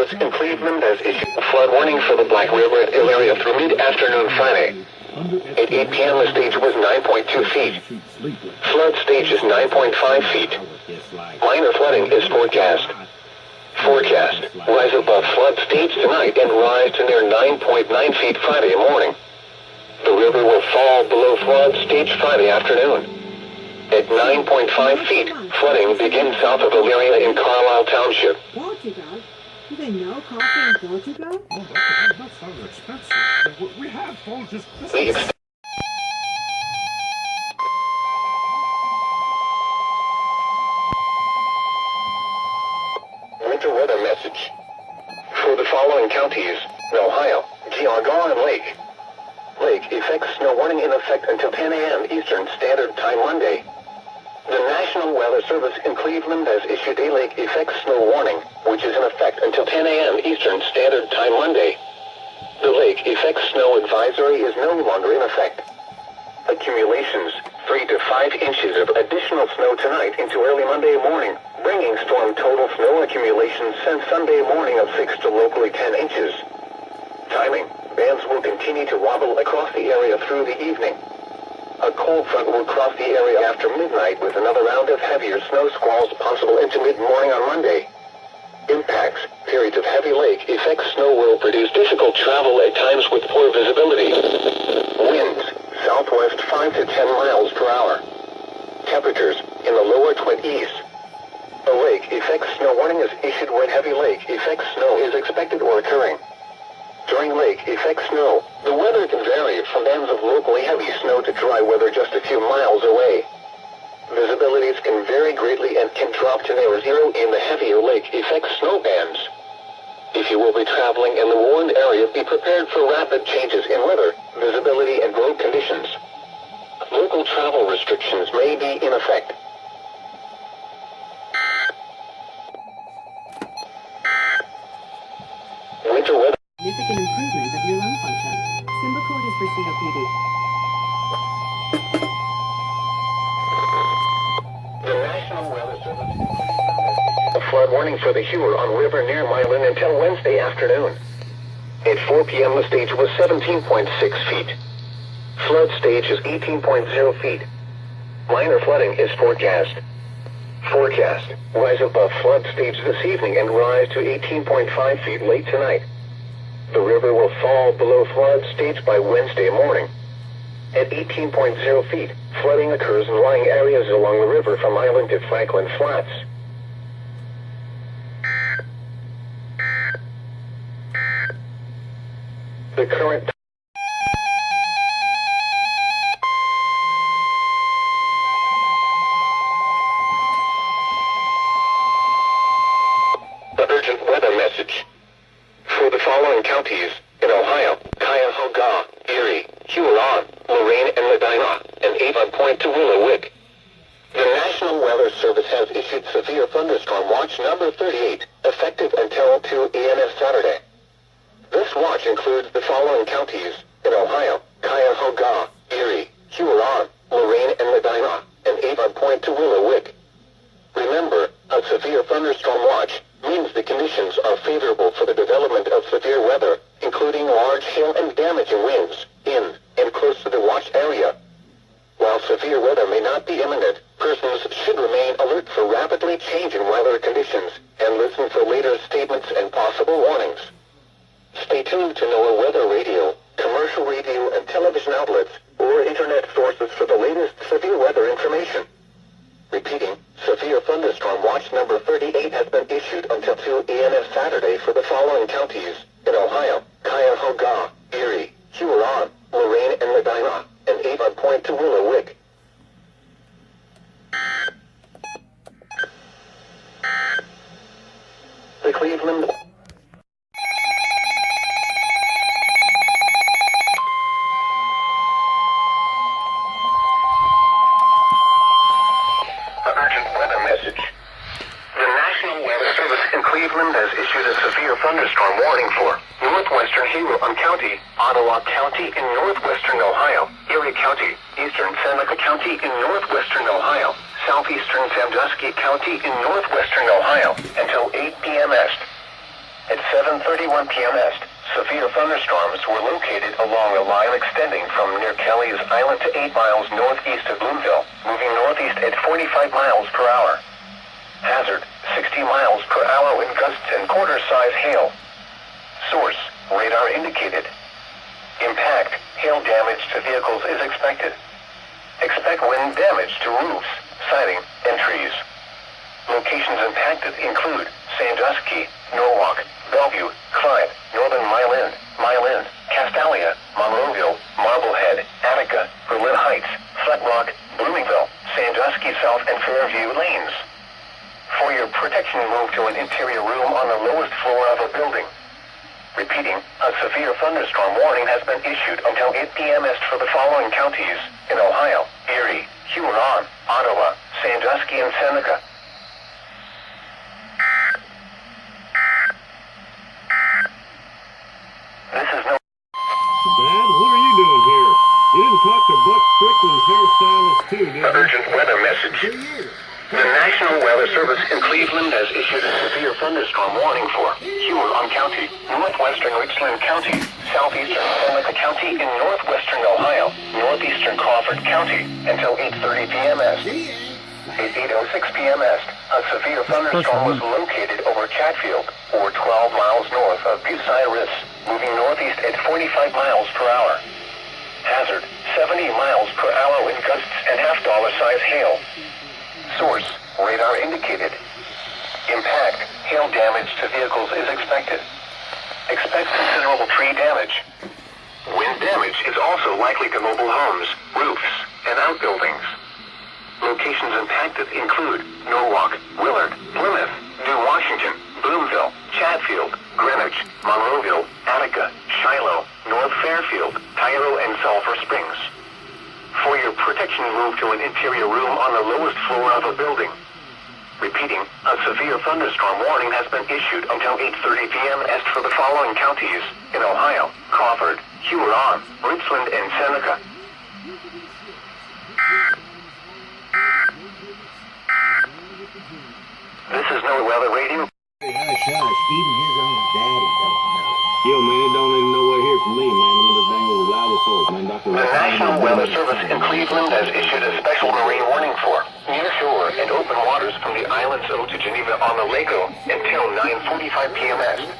Service in Cleveland has issued a flood warning for the Black River and Hill area through mid-afternoon Friday. At 8 p.m. the stage was 9.2 feet. Flood stage is 9.5 feet. Minor flooding is forecast. Rise above flood stage tonight and rise to near 9.9 feet Friday morning. The river will fall below flood stage Friday afternoon. At 9.5 feet, flooding begins south of Elyria in Carlisle Township. Portugal? Do they know coffee in Portugal? Oh, that sounds expensive. We have phones just... Winter weather message. For the following counties, Ohio, Geauga, and Lake. Lake effects snow warning in effect until 10 a.m. Eastern Standard Time Monday. The National Weather Service in Cleveland has issued a lake effects snow warning, which is in effect until 10 a.m. Eastern Standard Time Monday. The lake effects snow advisory is no longer in effect. Accumulations, 3 to 5 inches of additional snow tonight into early Monday morning, bringing storm total snow accumulations since Sunday morning of 6 to locally 10 inches. Timing, bands will continue to wobble across the area through the evening. A cold front will cross the area after midnight with another round of heavier snow squalls possible into mid-morning on Monday. Impacts, periods of heavy lake effect snow will produce difficult travel at times with poor visibility. Winds, southwest 5 to 10 miles per hour. Temperatures in the lower 20s. A lake effect snow warning is issued when heavy lake effect snow is expected or occurring. During lake effect snow, the weather can vary from bands of locally heavy snow to dry weather just a few miles away. Visibilities can vary greatly and can drop to near zero in the heavier lake effect snow bands. If you will be traveling in the warned area, be prepared for rapid changes in weather, visibility, and road conditions. Local travel restrictions may be in effect. Winter weather. Significant improvement of your lung function. Symbicort is for COPD. The National Weather Service issued a flood warning for the Huer on river near Milan until Wednesday afternoon. At 4 p.m. the stage was 17.6 feet. Flood stage is 18.0 feet. Minor flooding is forecast. Rise above flood stage this evening and rise to 18.5 feet late tonight. The river will fall below flood stage by Wednesday morning. At 18.0 feet, flooding occurs in lying areas along the river from Island to Franklin Flats. The current urgent weather message. For the following counties, in Ohio, Cuyahoga, Erie, Huron, Lorain and Medina, and Avon Point to Willowick. The National Weather Service has issued severe thunderstorm watch number 38, effective until 2 a.m. Saturday. This watch includes the following counties, in Ohio, Cuyahoga, Erie, Huron, Lorain and Medina, and Avon Point to Willowick. Remember, a severe thunderstorm watch means the conditions are favorable for the development of severe weather, including large hail and damaging winds, in and close to the watch area. While severe weather may not be imminent, persons should remain alert for rapidly changing weather conditions and listen for later statements and possible warnings. Stay tuned to NOAA weather radio, commercial radio and television outlets, or internet sources for the latest severe weather information. Repeating, severe thunderstorm watch number 38 has been issued until 2 a.m. Saturday for the following counties, in Ohio, Cuyahoga, Erie, Huron, Lorain and Medina, and Avon Point to Willowick. The Cleveland Cleveland has issued a severe thunderstorm warning for northwestern Huron County, Ottawa County in northwestern Ohio, Erie County, eastern Seneca County in northwestern Ohio, southeastern Sandusky County in northwestern Ohio, until 8 p.m. Est. At 7:31 p.m. Est, severe thunderstorms were located along a line extending from near Kelly's Island to 8 miles northeast of Bloomville, moving northeast at 45 miles per hour. Hazard, 60 miles per hour wind gusts and quarter-size hail. Source, radar indicated. Impact, hail damage to vehicles is expected. Expect wind damage to roofs, siding, and trees. Locations impacted include Sandusky, Norwalk, Bellevue, Clyde, Northern Milan, Castalia, Monroeville, Marblehead, Attica, Berlin Heights, Flat Rock, Bloomingville, Sandusky South, and Fairview Lanes. For your protection, move to an interior room on the lowest floor of a building. Repeating, a severe thunderstorm warning has been issued until 8 p.m. Est for the following counties in Ohio: Erie, Huron, Ottawa, Sandusky, and Seneca. This is no... Dad, what are you doing here? You didn't talk to Buck Strickland's hairstylist too, did you? Urgent weather message. The National Weather Service in Cleveland has issued a severe thunderstorm warning for Huron County, northwestern Richland County, southeastern Seneca County in northwestern Ohio, northeastern Crawford County until 8:30 p.m. Est. At 8:06 p.m. Est, a severe thunderstorm was located over Chatfield, or 12 miles north of Bucyrus, moving northeast at 45 miles per hour. Hazard, 70 miles per hour wind gusts and half-dollar-size hail. Source, radar indicated. Impact, hail damage to vehicles is expected. Expect considerable tree damage. Wind damage is also likely to mobile homes, roofs, and outbuildings. Locations impacted include Norwalk, Willard, Plymouth, New Washington, Bloomville, Chatfield, Greenwich, Monroeville, Attica, Shiloh, North Fairfield, Cairo, and Sulphur Springs. For your protection, move to an interior room on the lowest floor of a building. Repeating, a severe thunderstorm warning has been issued until 8:30 p.m. Est for the following counties in Ohio: Crawford, Huron, Richland, and Seneca. This is No Weather Radio. Hey, hush, even his own daddy don't know. Yo, man, it don't even know what here from me, man. I'm the dang old loudest source, man. Dr. The National Weather Service in Cleveland has issued a special marine warning for nearshore and open waters from the islands of to Geneva on the Lago until 9:45 p.m. Est.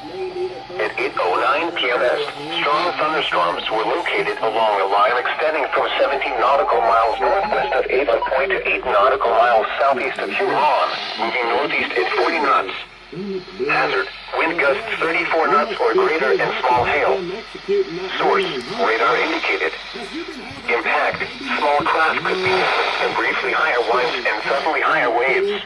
At 8:09 p.m. Est, strong thunderstorms were located along a line extending from 17 nautical miles northwest of Avon Point to 8 nautical miles southeast of Huron, moving northeast at 40 knots. Hazard, wind gusts 34 knots or greater and small hail. Source, radar indicated. Impact, small craft could be and briefly higher winds and suddenly higher waves.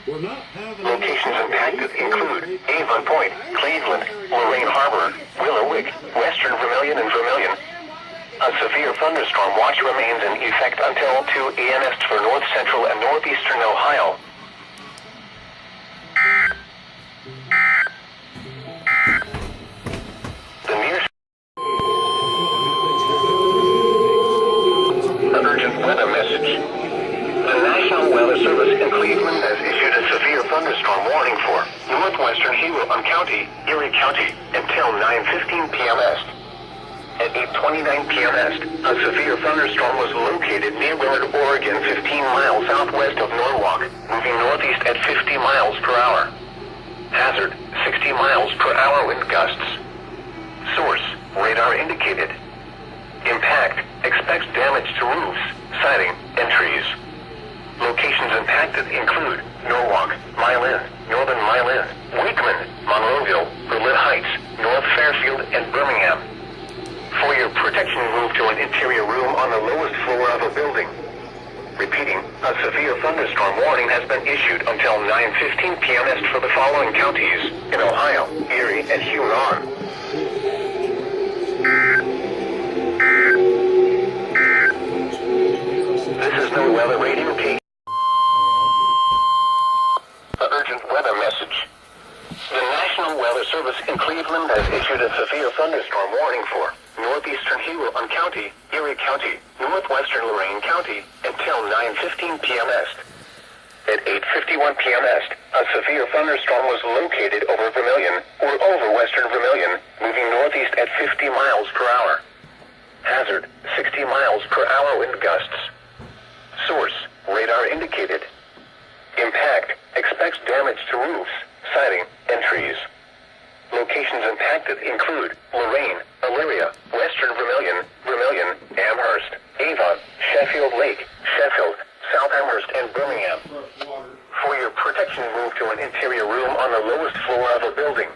Locations impacted include Avon Point, Cleveland, Lorraine Harbor, Willowick, Western Vermilion, and Vermilion. A severe thunderstorm watch remains in effect until 2 a.m. Est for north central and northeastern Ohio. The near urgent weather message. The National Weather Service in Cleveland has issued a severe thunderstorm warning for northwestern Huron County, Erie County, until 9:15 p.m. Est. At 8:29 p.m. Est, a severe thunderstorm was located near Willard, Oregon, 15 miles southwest of Norwalk, moving northeast at 50 miles per hour. Hazard, 60 miles per hour wind gusts. Source, radar indicated. Impact, expects damage to roofs, siding, and trees. Locations impacted include Norwalk, Milan, Northern Milan, Wakeman, Monroeville, Berlin Heights, North Fairfield, and Birmingham. For your protection, move to an interior room on the lowest floor of a building. Repeating, a severe thunderstorm warning has been issued until 9:15 p.m. Est for the following counties in Ohio, Erie, and Huron. This is No Weather Radio K. Urgent weather message. The National Weather Service in Cleveland has issued a severe thunderstorm warning for northeastern Huron County, Erie County, northwestern Lorraine County until 9:15 p.m. Est. At 8:51 p.m. Est, A severe thunderstorm was located over Vermilion, or over western Vermilion, moving northeast at 50 miles per hour. Hazard, 60 miles per hour wind gusts. Source, radar indicated. Impact, expects damage to roofs, siding, and trees. Locations impacted include Lorraine, Elyria, western Vermilion, Amherst, Avon, Sheffield Lake, Sheffield, South Amherst, and Birmingham. For your protection, move to an interior room on the lowest floor of a building.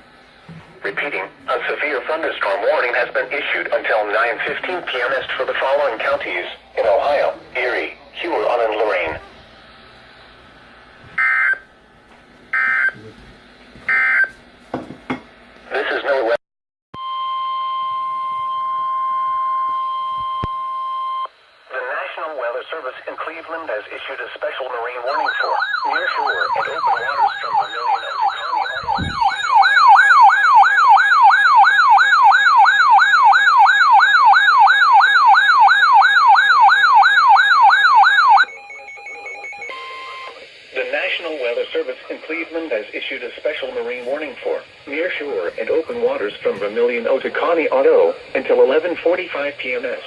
Repeating, a severe thunderstorm warning has been issued until 9:15 p.m. East for the following counties in Ohio, Erie, Huron, and Lorraine. This is no weather. The National Weather Service in Cleveland has issued a special marine warning for near shore and open waters from Vermilion to Coney. The National Weather Service in Cleveland has issued a special marine warning for near shore and open waters from Vermilion to Coney Auto until 11:45 p.m. East.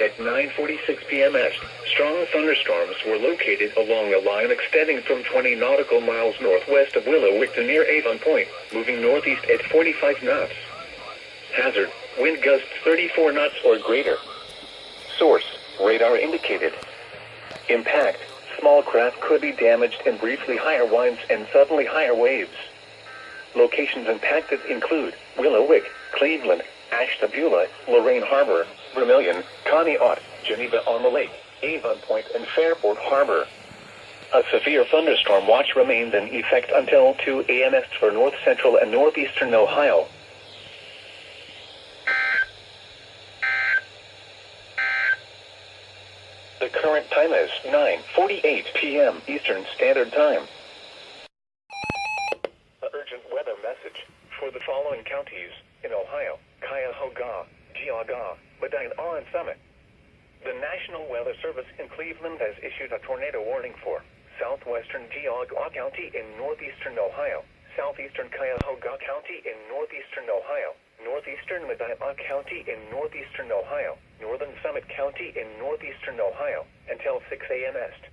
At 9:46 p.m. East, strong thunderstorms were located along a line extending from 20 nautical miles northwest of Willowick to near Avon Point, moving northeast at 45 knots. Hazard, wind gusts 34 knots or greater. Source, radar indicated. Impact, small craft could be damaged and briefly higher winds and suddenly higher waves. Locations impacted include Willowick, Cleveland, Ashtabula, Lorraine Harbor, Vermilion, Conneaut, Geneva on the Lake, Avon Point, and Fairport Harbor. A severe thunderstorm watch remains in effect until 2 a.m. East for north central and northeastern Ohio. The current time is 9:48 p.m. Eastern Standard Time. An urgent weather message for the following counties in Ohio: Cuyahoga, Geauga, Medina, and Summit. The National Weather Service in Cleveland has issued a tornado warning for southwestern Geauga County in northeastern Ohio, southeastern Cuyahoga County in northeastern Ohio, northeastern Medina County in northeastern Ohio, northern Summit County in northeastern Ohio, until 6 a.m. East.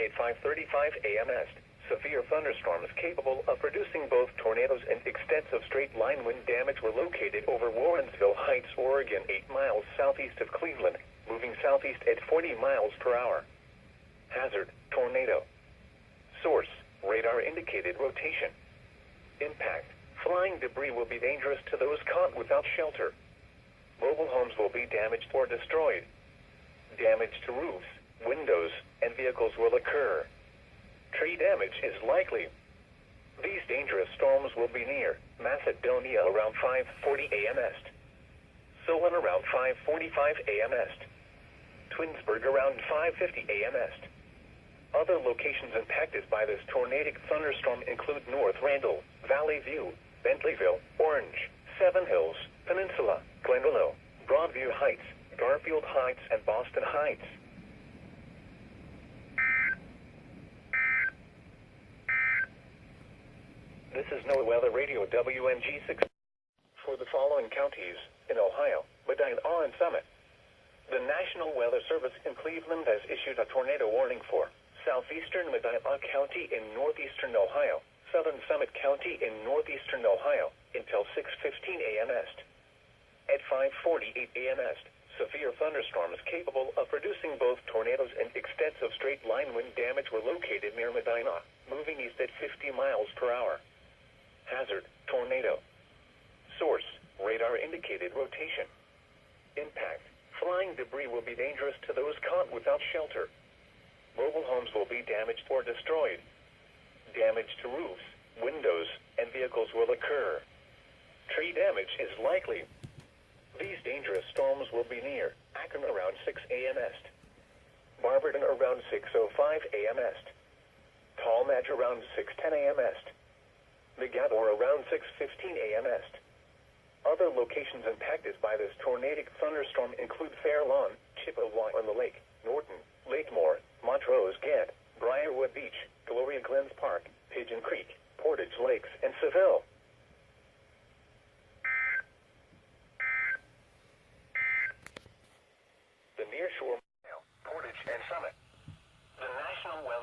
At 5:35 a.m. East, severe thunderstorms capable of producing both tornadoes and extensive straight-line wind damage were located over Warrensville Heights, Oregon, 8 miles southeast of Cleveland, moving southeast at 40 miles per hour. Hazard, tornado. Source, radar indicated rotation. Impact, flying debris will be dangerous to those caught without shelter. Mobile homes will be damaged or destroyed. Damage to roofs, windows, and vehicles will occur. Tree damage is likely. These dangerous storms will be near Macedonia around 5:40 a.m. East. Solon around 5:45 a.m. East. Twinsburg around 5:50 a.m. East. Other locations impacted by this tornadic thunderstorm include North Randall, Valley View, Bentleyville, Orange, Seven Hills, Peninsula, Glendalough, Broadview Heights, Garfield Heights, and Boston Heights. This is NOAA Weather Radio WNG6 for the following counties in Ohio, Medina, and Summit. The National Weather Service in Cleveland has issued a tornado warning for southeastern Medina County in northeastern Ohio, southern Summit County in northeastern Ohio, until 6:15 a.m. East. At 5:48 a.m. East, severe thunderstorms capable of producing both tornadoes and extensive straight-line wind damage were located near Medina, moving east at 50 miles per hour. Hazard, tornado. Source, radar indicated rotation. Impact, flying debris will be dangerous to those caught without shelter. Mobile homes will be damaged or destroyed. Damage to roofs, windows, and vehicles will occur. Tree damage is likely. These dangerous storms will be near Akron around 6 a.m. East. Barberton around 6:05 a.m. East. Tallmadge around 6:10 a.m. East. McGathor around 6:15 a.m. East. Other locations impacted by this tornadic thunderstorm include Fair Lawn, Chippewa on the Lake, Norton, Lakemore, Montrose Gant, Briarwood Beach, Gloria Glens Park,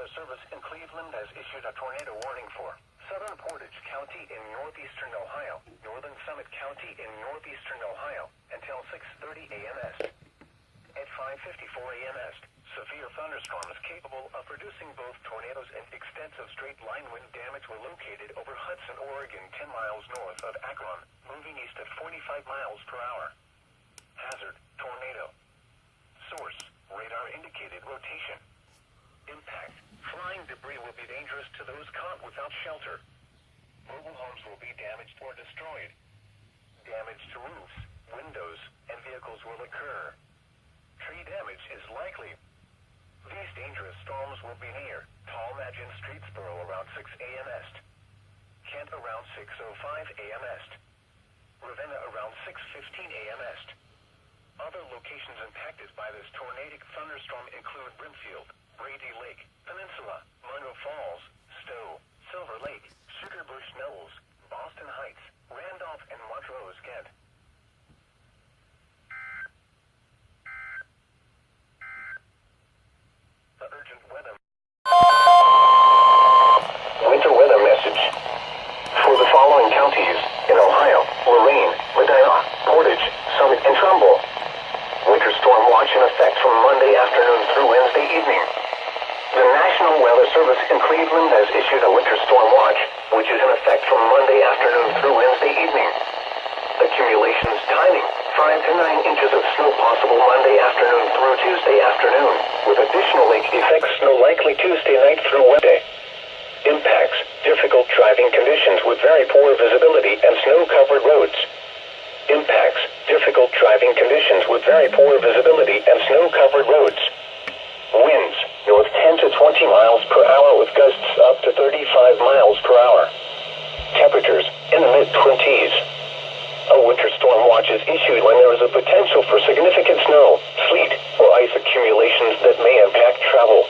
Weather Service in Cleveland has issued a tornado warning for southern Portage County in northeastern Ohio, northern Summit County in northeastern Ohio, until 6:30 a.m. Est. At 5:54 a.m. Est, severe thunderstorms capable of producing both tornadoes and extensive straight-line wind damage were located over Hudson, Oregon, 10 miles north of Akron, moving east at 45 miles per hour. Hazard, tornado. Source, radar indicated rotation. Impact, flying debris will be dangerous to those caught without shelter. Mobile homes will be damaged or destroyed. Damage to roofs, windows, and vehicles will occur. Tree damage is likely. These dangerous storms will be near Tallmadge in Streetsboro around 6 a.m. Est. Kent around 6:05 a.m. Est. Ravenna around 6:15 a.m. Est. Other locations impacted by this tornadic thunderstorm include Brimfield, Brady Lake, Peninsula, Monroe Falls, Stowe, Silver Lake, Sugarbush Knolls, Boston Heights, Randolph, and Montrose, Kent. The urgent weather. Winter weather message. For the following counties in Ohio, Lorraine, Medina, Portage, Summit, and Trumbull. Winter storm watch in effect from Monday afternoon through Wednesday evening. The National Weather Service in Cleveland has issued a winter storm watch, which is in effect from Monday afternoon through Wednesday evening. Accumulations timing, 5 to 9 inches of snow possible Monday afternoon through Tuesday afternoon, with additional lake effects snow likely Tuesday night through Wednesday. Impacts, difficult driving conditions with very poor visibility and snow-covered roads. Impacts, difficult driving conditions with very poor visibility and snow-covered roads. Winds, north 10 to 20 miles per hour with gusts up to 35 miles per hour. Temperatures in the mid-20s. A winter storm watch is issued when there is a potential for significant snow, sleet, or ice accumulations that may impact travel.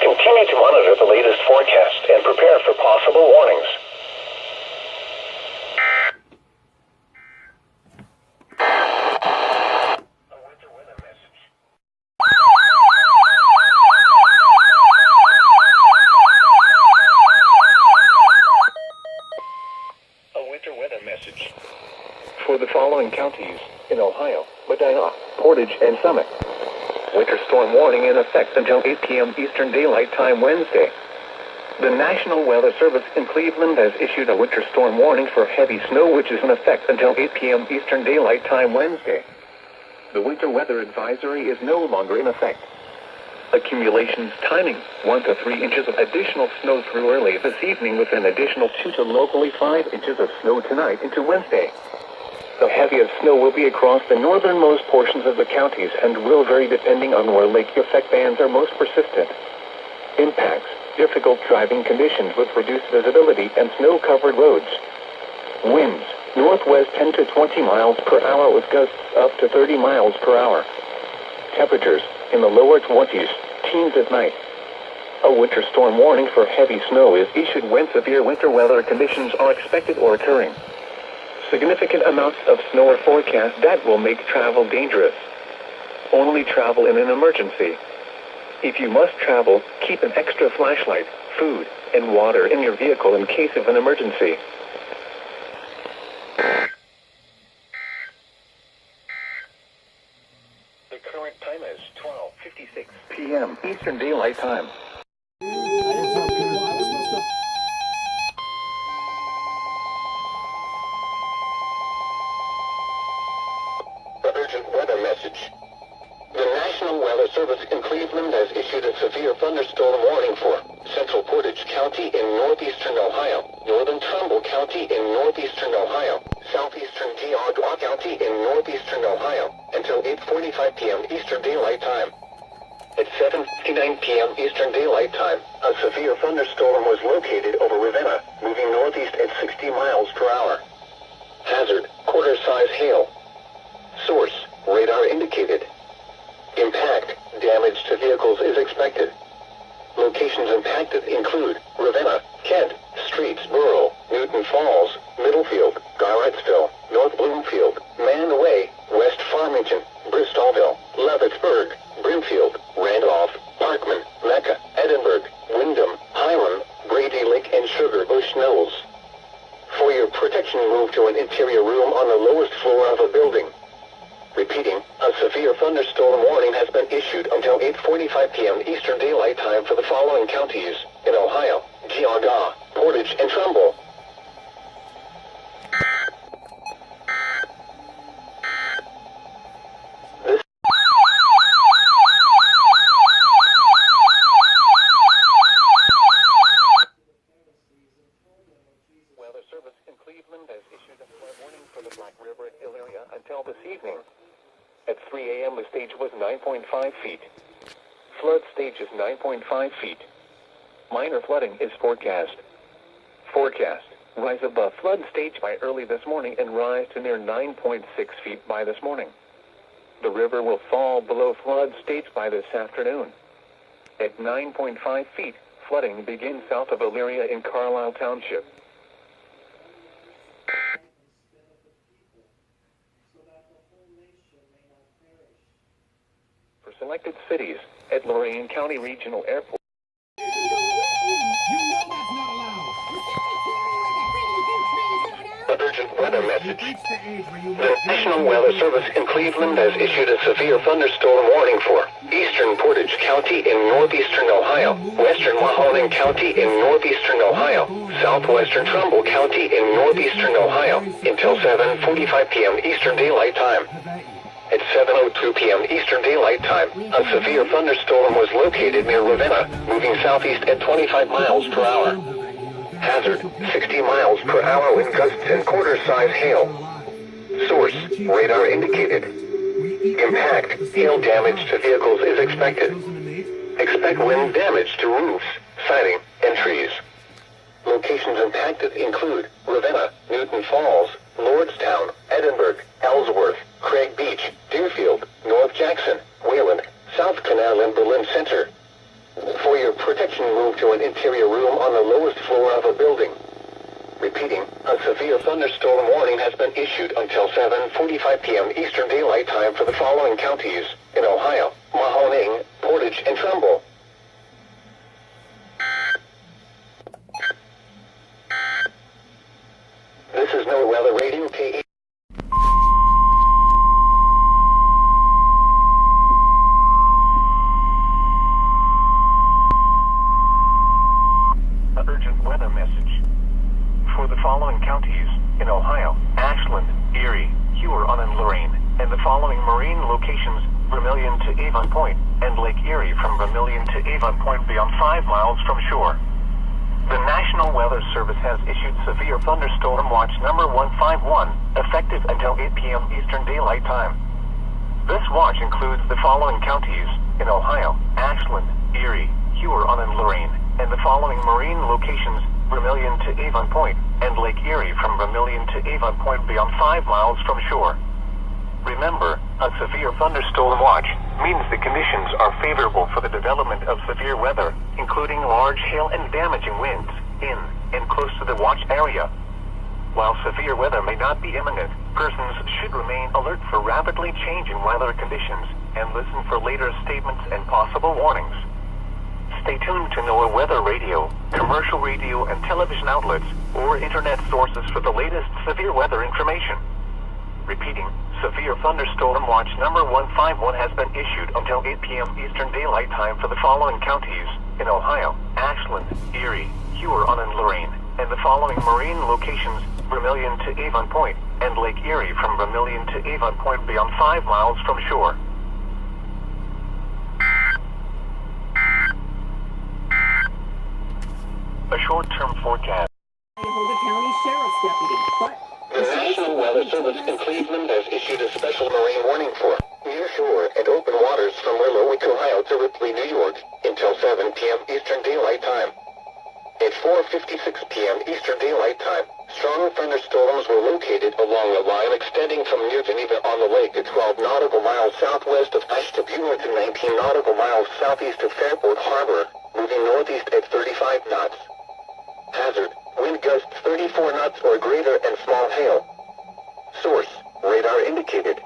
Continue to monitor the latest forecast and prepare for possible warnings. A winter weather message. A winter weather message. For the following counties in Ohio, Medina, Portage, and Summit. Winter storm warning in effect until 8 p.m. Eastern Daylight Time Wednesday. The National Weather Service in Cleveland has issued a winter storm warning for heavy snow, which is in effect until 8 p.m. Eastern Daylight Time Wednesday. The winter weather advisory is no longer in effect. Accumulations timing, 1 to 3 inches of additional snow through early this evening with an additional 2 to locally 5 inches of snow tonight into Wednesday. The heaviest snow will be across the northernmost portions of the counties and will vary depending on where lake effect bands are most persistent. Impacts, difficult driving conditions with reduced visibility and snow-covered roads. Winds, northwest 10 to 20 miles per hour with gusts up to 30 miles per hour. Temperatures in the lower 20s, teens at night. A winter storm warning for heavy snow is issued when severe winter weather conditions are expected or occurring. Significant amounts of snow are forecast that will make travel dangerous. Only travel in an emergency. If you must travel, keep an extra flashlight, food, and water in your vehicle in case of an emergency. The current time is 12:56 p.m. Eastern Daylight Time. Urgent weather message. The National Weather Service in Cleveland has issued a severe thunderstorm warning for central Portage County in northeastern Ohio, northern Trumbull County in northeastern Ohio, southeastern Geauga County in northeastern Ohio, until 8:45 p.m. Eastern Daylight Time. At 7:59 p.m. Eastern Daylight Time, a severe thunderstorm was located over Ravenna, moving northeast at 60 miles per hour. Hazard, quarter-size hail. Source, radar indicated. Impact, damage to vehicles is expected. Locations impacted include Ravenna, Kent, Streetsboro, Newton Falls, Middlefield, Garrettsville, North Bloomfield, Manway, West Farmington, Bristolville, Leavittsburg, Brimfield, Randolph, Parkman, Mecca, Edinburgh, interior room on the lowest floor of a building. Repeating, a severe thunderstorm warning has been issued until 8:45 p.m. Eastern Daylight Time for the following counties in Ohio: Geauga, Portage, and Trumbull. Weather Service in Cleveland has issued a flood warning for the Black River and Hill area until this evening. At 3 a.m. the stage was 9.5 feet. Flood stage is 9.5 feet. Minor flooding is forecast. Forecast: rise above flood stage by early this morning and rise to near 9.6 feet by this morning. The river will fall below flood stage by this afternoon. At 9.5 feet, flooding begins south of Elyria in Carlisle Township. For selected cities, at Lorain County Regional Airport. An urgent weather message. The National Weather Service in Cleveland has issued a severe thunderstorm warning for eastern Portage County in northeastern Ohio, western Mahoning County in northeastern Ohio, southwestern Trumbull County in northeastern Ohio, until 7:45 p.m. Eastern Daylight Time. At 7:02 p.m. Eastern Daylight Time, a severe thunderstorm was located near Ravenna, moving southeast at 25 miles per hour. Hazard: 60 miles per hour with gusts and quarter-size hail. Source: radar indicated. Impact: hail damage to vehicles is expected. Expect wind damage to roofs, siding, and trees. Locations impacted include Ravenna, Newton Falls, Lordstown, Edinburgh, Ellsworth, Craig Beach, Deerfield, North Jackson, Wayland, South Canal, and Berlin Center. For your protection, move to an interior room on the lowest floor of a building. Repeating, a severe thunderstorm warning has been issued until 7:45 p.m. Eastern Daylight Time for the following counties in Ohio: Mahoning, Portage, and Trumbull. This is No Weather Radio KE. An urgent weather message. For the following counties in Ohio: Ashland, Erie, Huron, and Lorain, and the following marine locations: Vermilion to Avon Point, and Lake Erie from Vermilion to Avon Point beyond 5 miles from shore. The National Weather Service has issued Severe Thunderstorm Watch number 151, effective until 8 p.m. Eastern Daylight Time. This watch includes the following counties in Ohio: Ashland, Erie, Huron, and Lorain, and the following marine locations: Vermilion to Avon Point, and Lake Erie from Vermilion to Avon Point beyond 5 miles from shore. Remember, a severe thunderstorm watch means the conditions are favorable for the development of severe weather, including large hail and damaging winds, in and close to the watch area. While severe weather may not be imminent, persons should remain alert for rapidly changing weather conditions and listen for later statements and possible warnings. Stay tuned to NOAA Weather Radio, commercial radio and television outlets, or internet sources for the latest severe weather information. Repeating, Severe Thunderstorm Watch number 151 has been issued until 8 p.m. Eastern Daylight Time for the following counties in Ohio: Ashland, Erie, Huron, and Lorain, and the following marine locations: Vermilion to Avon Point, and Lake Erie from Vermilion to Avon Point beyond 5 miles from shore. A short-term forecast. Cuyahoga County Sheriff's Deputy, but The National Weather Service in Cleveland has issued a special marine warning for near-shore and open waters from Willowick, Ohio to Ripley, New York, until 7 p.m. Eastern Daylight Time. At 4:56 p.m. Eastern Daylight Time, strong thunderstorms were located along a line extending from near Geneva on the lake to 12 nautical miles southwest of Ashtabula to 19 nautical miles southeast of Fairport Harbor, moving northeast at 35 knots. Hazard: wind gusts 34 knots or greater and small hail. Source: radar indicated.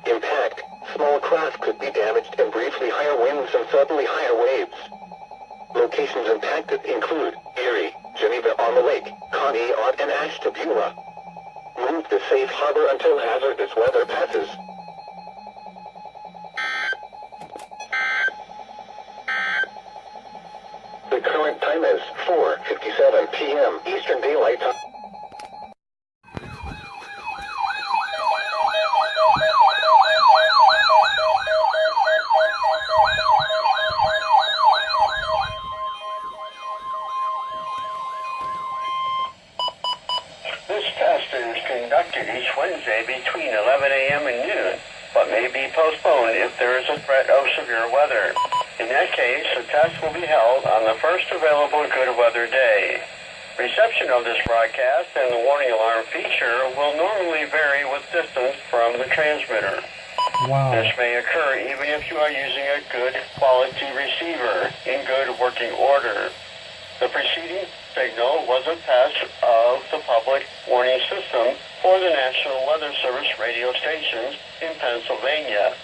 Impact: small craft could be damaged and briefly higher winds and suddenly higher waves. Locations impacted include Erie, Geneva on the Lake, Conneaut, and Ashtabula. Move to safe harbor until hazardous weather passes. The current time is 4:57 p.m. Eastern Daylight Time. This test is conducted each Wednesday between 11 a.m. and noon, but may be postponed if there is a threat of severe weather. In that case, the test will be held on the first available good weather day. Reception of this broadcast and the warning alarm feature will normally vary with distance from the transmitter. Wow. This may occur even if you are using a good quality receiver in good working order. The preceding signal was a test of the public warning system for the National Weather Service radio stations in Pennsylvania.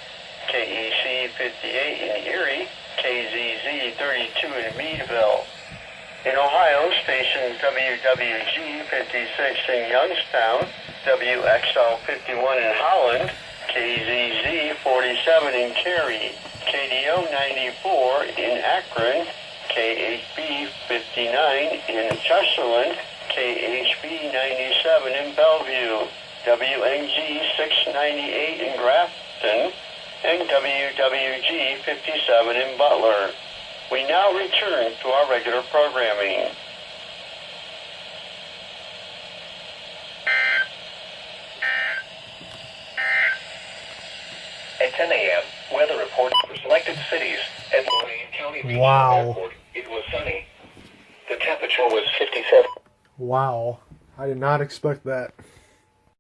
KEC 58 in Erie, KZZ 32 in Meadville. In Ohio, stations WWG 56 in Youngstown, WXL 51 in Holland, KZZ 47 in Cary, KDO 94 in Akron, KHB 59 in Chesterland, KHB 97 in Bellevue, WNG 698 in Grafton, and WWG 57 in Butler. We now return to our regular programming. At 10 a.m., weather report for selected cities at Lorraine County Regional Wow. Airport. It was sunny. The temperature was 57. Wow. I did not expect that.